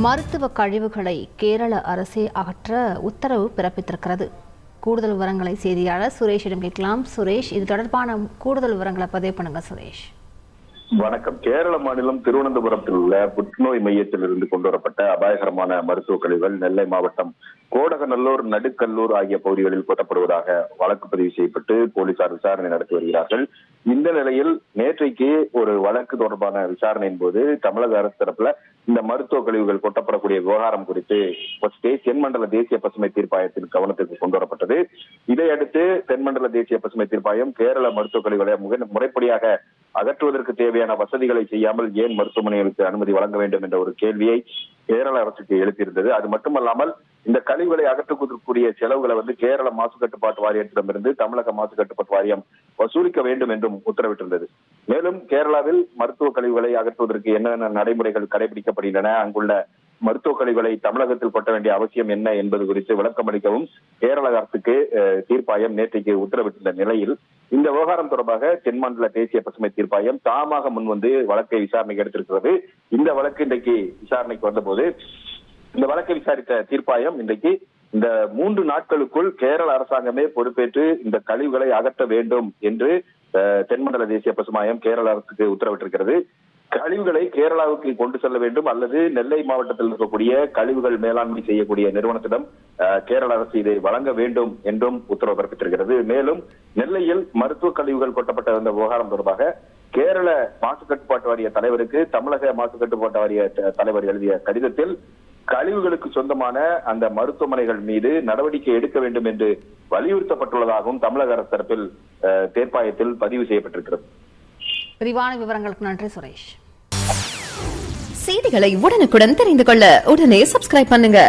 மருத்துவ கழிவுகளை கேரள அரசே அகற்ற உத்தரவு பிறப்பித்திருக்கிறது. கூடுதல் விவரங்களை செய்தியாளர் சுரேஷிடம் கேட்கலாம். சுரேஷ், இது தொடர்பான கூடுதல் விவரங்களை பதிவு பண்ணுங்க. சுரேஷ், வணக்கம். கேரள மாநிலம் திருவனந்தபுரத்தில் உள்ள புற்றுநோய் மையத்தில் இருந்து கொண்டுவரப்பட்ட அபாயகரமான மருத்துவ கழிவுகள் நெல்லை மாவட்டம் கோடகநல்லூர், நடுக்கல்லூர் ஆகிய பகுதிகளில் கொட்டப்படுவதாக வழக்கு பதிவு செய்யப்பட்டு போலீசார் விசாரணை நடத்தி வருகிறார்கள். இந்த நிலையில் நேற்றைக்கு ஒரு வழக்கு தொடர்பான விசாரணையின் போது தமிழக அரசு தரப்புல இந்த மருத்துவ கழிவுகள் கொட்டப்படக்கூடிய விவகாரம் குறித்து தென்மண்டல தேசிய பசுமை தீர்ப்பாயத்தின் கவனத்திற்கு கொண்டு வரப்பட்டது. இதையடுத்து தென்மண்டல தேசிய பசுமை தீர்ப்பாயம் கேரள மருத்துவ கழிவுகளை முறைப்படியாக அகற்றுவதற்கு தேவையான வசதிகளை செய்யாமல் ஏன் மருத்துவமனைகளுக்கு அனுமதி வழங்க வேண்டும் என்ற ஒரு கேள்வியை கேரள அரசுக்கு எழுப்பியிருந்தது. அது மட்டுமல்லாமல் இந்த கழிவுகளை அகற்றுவதற்குரிய செலவுகளை கேரள மாசு கட்டுப்பாட்டு வாரியத்திடமிருந்து தமிழக மாசு கட்டுப்பாட்டு வாரியம் வசூலிக்க வேண்டும் என்றும் உத்தரவிட்டிருந்தது. மேலும் கேரளாவில் மருத்துவ கழிவுகளை அகற்றுவதற்கு என்னென்ன நடைமுறைகள் கடைபிடிக்கப்படுகின்றன, அங்குள்ள மருத்துவ கழிவுகளை தமிழகத்தில் கொட்ட வேண்டிய அவசியம் என்ன என்பது குறித்து விளக்கம் அளிக்கவும் கேரள அரசுக்கு தீர்ப்பாயம் நேற்றைக்கு உத்தரவிட்டுள்ள நிலையில் இந்த விவகாரம் தொடர்பாக தென்மண்டல தேசிய பசுமை தீர்ப்பாயம் தாமாக முன்வந்து வழக்கை விசாரணைக்கு எடுத்திருக்கிறது. இந்த வழக்கு இன்றைக்கு விசாரணைக்கு வந்தபோது இந்த வழக்கை விசாரித்த தீர்ப்பாயம் இன்றைக்கு இந்த 3 நாட்களுக்குள் கேரள அரசாங்கமே பொறுப்பேற்று இந்த கழிவுகளை அகற்ற வேண்டும் என்று தென்மண்டல தேசிய பசுமாயம் கேரள அரசுக்கு உத்தரவிட்டிருக்கிறது. கழிவுகளை கேரளாவுக்கு கொண்டு செல்ல வேண்டும் அல்லது நெல்லை மாவட்டத்தில் இருக்கக்கூடிய கழிவுகள் மேலாண்மை செய்யக்கூடிய நிறுவனத்திடம் கேரள அரசு இதை வழங்க வேண்டும் என்றும் உத்தரவு பிறப்பித்திருக்கிறது. மேலும் நெல்லையில் மருத்துவ கழிவுகள் கொட்டப்பட்ட இந்த விவகாரம் தொடர்பாக கேரள மாசு கட்டுப்பாட்டு வாரிய தலைவருக்கு தமிழக மாசு கட்டுப்பாட்டு வாரிய தலைவர் எழுதிய கடிதத்தில் கழிவுகளுக்கு சொந்தமான அந்த மருத்துவமனைகள் மீது நடவடிக்கை எடுக்க வேண்டும் என்று வலியுறுத்தப்பட்டுள்ளதாகவும் தமிழக அரசு தரப்பில் தீர்ப்பாயத்தில் பதிவு செய்யப்பட்டிருக்கிறது. விரிவான விவரங்களுக்கு நன்றி சுரேஷ். செய்திகளை உடனுக்குடன் தெரிந்து கொள்ள உடனே சப்ஸ்கிரைப் பண்ணுங்க.